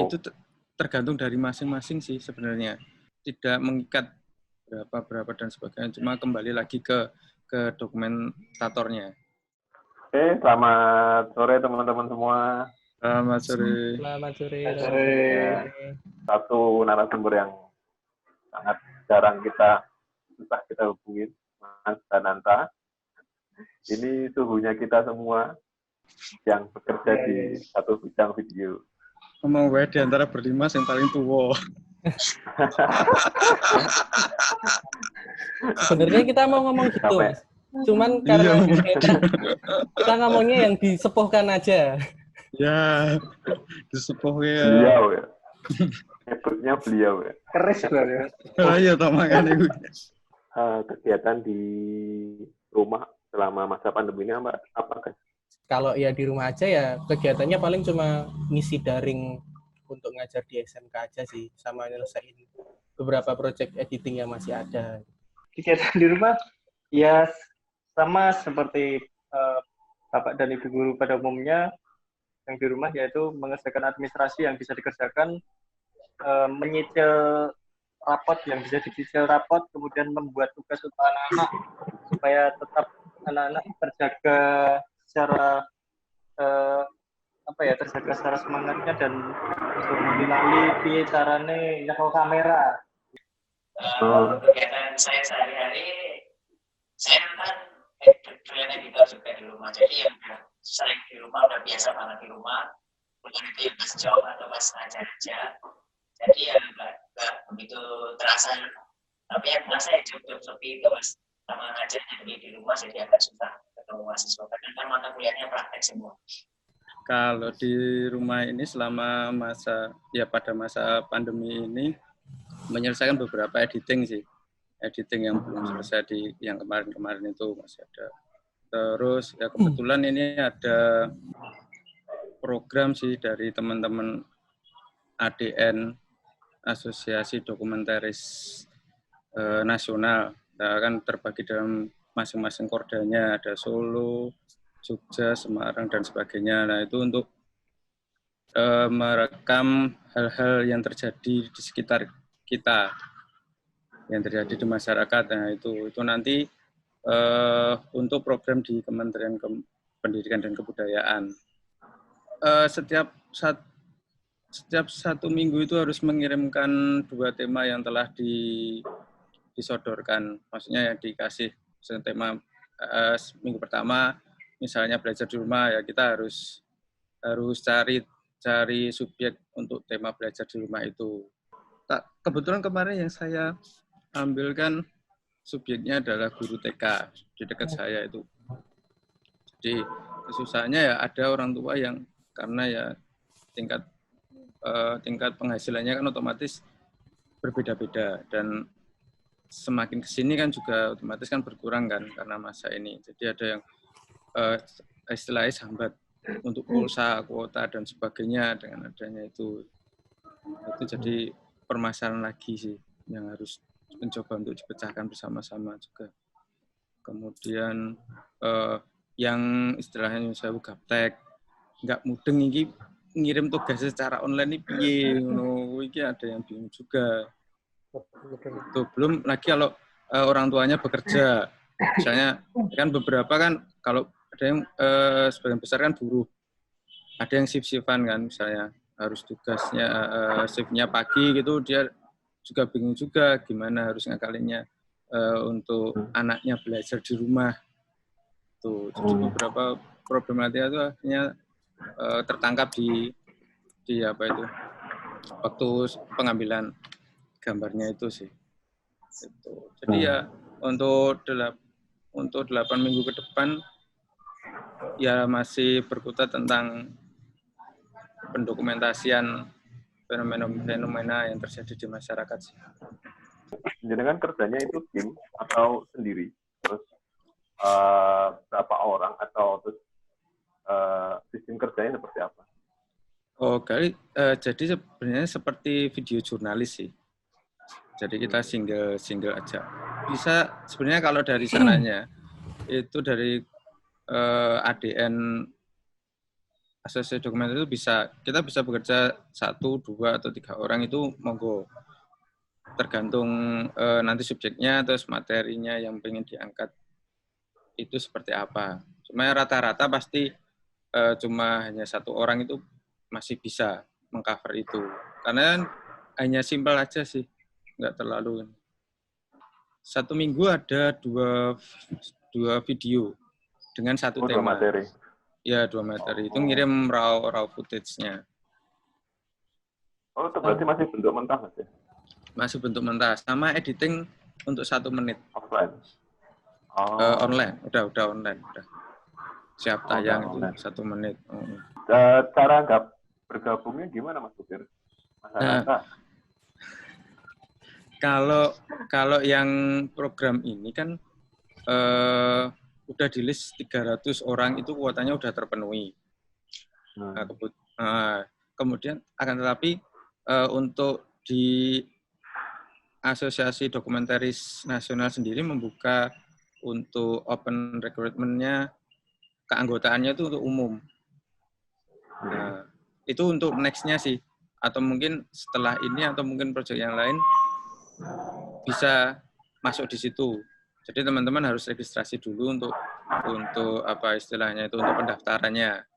itu tergantung dari masing-masing sih sebenarnya. Tidak mengikat berapa dan sebagainya, cuma kembali lagi ke dokumentatornya. Oke, selamat sore teman-teman semua. Selamat sore. Selamat sore. Satu narasumber yang sangat jarang susah kita hubungin, Mas Dananta. Ini suhunya kita semua yang bekerja di satu bidang video. Ngomong gue di antara berlima yang paling tua. Sebenarnya kita mau ngomong gitu, Mas. Cuman karena kita ngomongnya yang disepuhkan aja. Ya, disepuhnya. Beliau ya. Hebatnya beliau ya. Keris sebenarnya. Iya, toh makanya. Kegiatan di rumah selama masa pandemi ini apa guys? Kalau ya di rumah aja ya kegiatannya paling cuma ngisi daring untuk ngajar di SMK aja sih, sama nyelesain beberapa project editing yang masih ada. Kegiatan di rumah ya sama seperti Bapak dan Ibu guru pada umumnya yang di rumah, yaitu mengerjakan administrasi yang bisa dikerjakan, menyicil rapot yang bisa dicicil rapot, kemudian membuat tugas untuk anak-anak supaya tetap anak-anak terjaga secara terjaga secara semangatnya dan untuk mengenali piye carane nyekel kamera. Kegiatan saya sehari-hari, saya kan doyan editor juga di rumah, jadi yang sering di rumah udah biasa banget di rumah, mungkin itu yang pas job atau pas ngajar aja, jadi ya nggak begitu terasa, tapi yang terasa ya job seperti itu mas, sama ngajarnya di rumah jadi agak susah ketemu mahasiswa, karena kan mata kuliahnya praktek semua. Kalau di rumah ini selama pada masa pandemi ini menyelesaikan beberapa editing sih. Editing yang belum selesai yang kemarin-kemarin itu masih ada. Terus ya kebetulan ini ada program sih dari teman-teman ADN, Asosiasi Dokumentaris Nasional. Nah, kan terbagi dalam masing-masing kordanya, ada Solo, Jogja, Semarang, dan sebagainya. Nah, itu untuk merekam hal-hal yang terjadi di sekitar kita, yang terjadi di masyarakat. Nah, itu nanti untuk program di Kementerian Pendidikan dan Kebudayaan. Setiap satu minggu itu harus mengirimkan 2 tema yang telah disodorkan. Maksudnya yang dikasih tema minggu pertama, misalnya belajar di rumah, ya kita harus cari subjek untuk tema belajar di rumah itu. Kebetulan kemarin yang saya ambilkan subjeknya adalah guru TK di dekat saya itu. Jadi kesusahannya ya ada orang tua yang karena ya tingkat penghasilannya kan otomatis berbeda-beda, dan semakin kesini kan juga otomatis kan berkurang kan karena masa ini. Jadi ada yang istilahnya sambat untuk pulsa, kuota, dan sebagainya dengan adanya itu jadi permasalahan lagi sih yang harus mencoba untuk dipecahkan bersama-sama juga. Kemudian yang istilahnya saya gaptek, nggak mudeng ini ngirim tugas secara online ini ada yang bingung juga. Itu belum lagi kalau orang tuanya bekerja, misalnya kan beberapa kan kalau ada yang sebagian besar kan buruh, ada yang shift-shiftan kan, misalnya harus tugasnya shiftnya pagi gitu, dia juga bingung juga gimana harus ngakalinnya untuk anaknya belajar di rumah tuh. Jadi beberapa problematika itu akhirnya tertangkap di waktu pengambilan gambarnya itu sih. Jadi ya untuk 8 minggu ke depan ya masih berkutat tentang pendokumentasian fenomena yang terjadi di masyarakat sih. Jadi kan kerjanya itu tim atau sendiri? Terus berapa orang atau terus sistem kerjanya seperti apa? Jadi sebenarnya seperti video jurnalis sih. Jadi kita single aja. Bisa sebenarnya kalau dari sananya itu dari ADN asosiasi dokumenter itu kita bisa bekerja 1, 2, atau 3 orang itu monggo. Tergantung nanti subjeknya terus materinya yang pengen diangkat itu seperti apa. Cuma rata-rata pasti cuma hanya 1 orang itu masih bisa mengcover itu. Karena hanya simpel aja sih, nggak terlalu. 1 minggu ada 2 video dengan 1 Oh, 2 tema. materi. Ya, 2 materi. Itu ngirim raw footage-nya. Oh, itu berarti masih bentuk mentah, Mas ya? Masih bentuk mentah. Sama editing untuk 1 menit. Offline? Online. Udah online. Udah. Siap tayang itu online. 1 menit. Cara bergabungnya gimana, Mas Bukir? Masyarakat? Kalau yang program ini kan udah di list 300 orang itu kuotanya udah terpenuhi. Kemudian akan tetapi untuk di Asosiasi Dokumentaris Nasional sendiri membuka untuk open recruitment-nya, keanggotaannya itu untuk umum. Nah, itu untuk next-nya sih. Atau mungkin setelah ini atau mungkin proyek yang lain bisa masuk di situ. Jadi teman-teman harus registrasi dulu untuk apa istilahnya itu untuk pendaftarannya.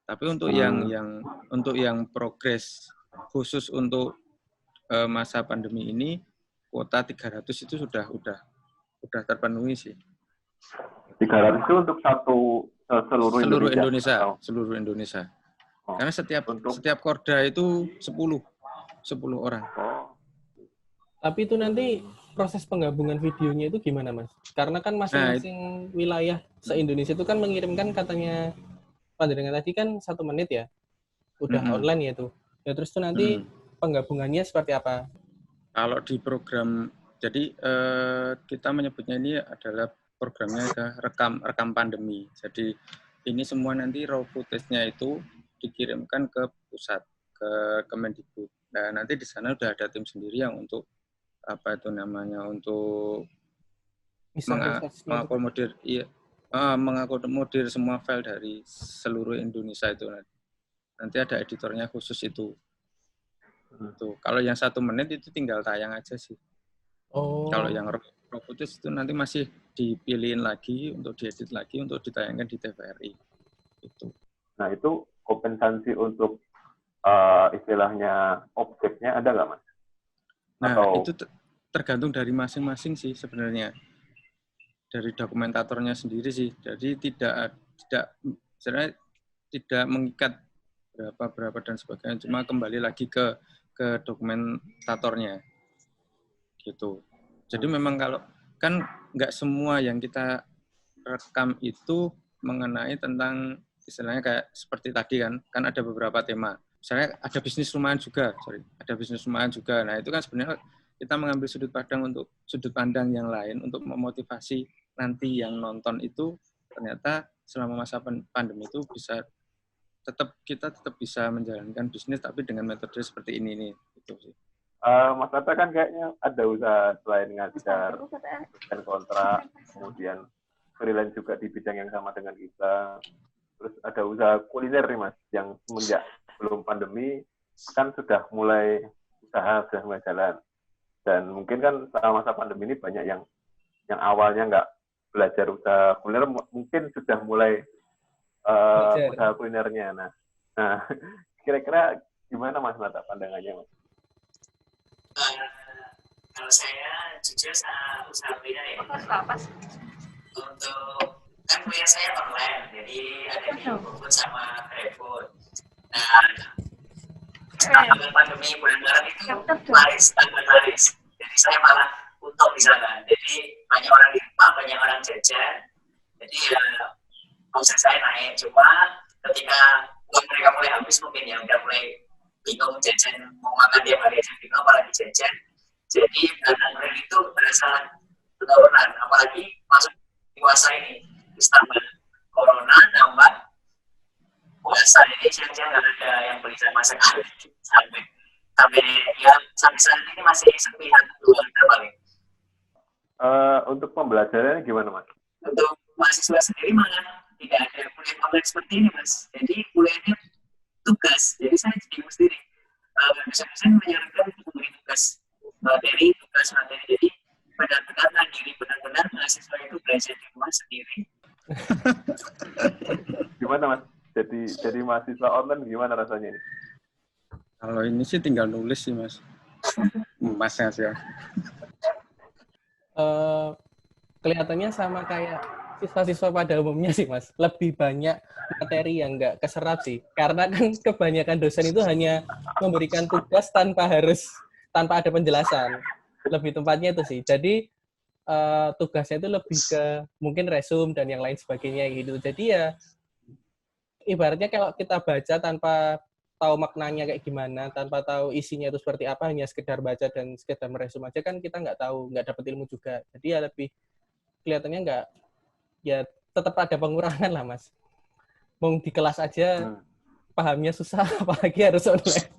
Tapi untuk yang progres khusus untuk masa pandemi ini kuota 300 itu sudah terpenuhi sih. 300 itu untuk seluruh Indonesia. Seluruh Indonesia. Karena setiap korda itu 10 orang. Tapi itu nanti proses penggabungan videonya itu gimana, Mas? Karena kan masing-masing wilayah se-Indonesia itu kan mengirimkan katanya pandangan tadi kan 1 menit ya. Udah online ya tuh. Ya terus tuh nanti penggabungannya seperti apa? Kalau di program, jadi kita menyebutnya ini adalah programnya rekam pandemi. Jadi ini semua nanti raw footage-nya itu dikirimkan ke pusat, ke Kemendikbud. Nah, nanti di sana udah ada tim sendiri yang untuk apa itu namanya untuk mengakomodir semua file dari seluruh Indonesia itu. Nanti ada editornya khusus itu. Kalau yang 1 menit itu tinggal tayang aja sih. Kalau yang raw footage itu nanti masih dipilihin lagi untuk diedit lagi untuk ditayangkan di TVRI. Itu. Nah, itu kompensasi untuk istilahnya objeknya ada nggak, Mas? Nah, itu tergantung dari masing-masing sih sebenarnya. Dari dokumentatornya sendiri sih. Jadi tidak mengikat berapa dan sebagainya. Cuma kembali lagi ke dokumentatornya. Gitu. Jadi memang kalau kan nggak semua yang kita rekam itu mengenai tentang istilahnya kayak seperti tadi kan ada beberapa tema. Misalnya ada bisnis rumahan juga. Nah, itu kan sebenarnya kita mengambil sudut pandang yang lain untuk memotivasi nanti yang nonton itu ternyata selama masa pandemi itu kita tetap bisa menjalankan bisnis tapi dengan metode seperti ini nih gitu sih. Mas Tata kan kayaknya ada usaha selain ngajar dan kontrak, kemudian freelance juga di bidang yang sama dengan kita. Terus ada usaha kuliner nih, Mas, yang semenjak sebelum pandemi kan sudah mulai jalan. Dan mungkin kan selama masa pandemi ini banyak yang awalnya nggak belajar usaha kuliner, mungkin sudah mulai usaha kulinernya. Nah, kira-kira gimana, Mas Nata, pandangannya, Mas? Kalau saya jujur usaha kuliner ya. Untuk kan kuliah saya online, jadi ada di GoFood sama GrabFood. Nah, setelah pandemi bulan Maret itu laris. Jadi saya malah untung di sana. Jadi banyak orang di rumah, banyak orang jajan. Jadi omset saya naik. Cuma ketika uang mereka mulai habis mungkin ya udah mulai bingung jajan mau makan tiap hari aja bingung apalagi jajan. Jadi bulan itu berasa penurunan, apalagi masuk puasa ini. Tambah corona, tambah puasa, jadi siang-siang nggak ada yang beli sama sekali sampai saat ini masih sepi 1 bulan paling. Untuk pembelajarannya gimana, Mas? Untuk mahasiswa sendiri malah tidak ada kuliah online seperti ini Mas. Jadi kuliahnya tugas. Jadi saya bingung sendiri. Dosen-dosen menyarankan untuk memberi tugas materi, tugas materi. Jadi benar-benar diri benar-benar mahasiswa itu belajar di rumah sendiri. Gimana Mas? Jadi mahasiswa online gimana rasanya ini? Kalau ini sih tinggal nulis sih Mas. Masnya sih ya. Kelihatannya sama kayak siswa-siswa pada umumnya sih Mas. Lebih banyak materi yang nggak keserap sih. Karena kan kebanyakan dosen itu hanya memberikan tugas tanpa ada penjelasan. Lebih tempatnya itu sih. Jadi tugasnya itu lebih ke mungkin resume dan yang lain sebagainya gitu. Jadi ya ibaratnya kalau kita baca tanpa tahu maknanya kayak gimana, tanpa tahu isinya itu seperti apa, hanya sekedar baca dan sekedar meresum aja kan kita nggak tahu, nggak dapat ilmu juga. Jadi ya lebih kelihatannya nggak, ya tetap ada pengurangan lah Mas. Mau di kelas aja pahamnya susah, apalagi harus online.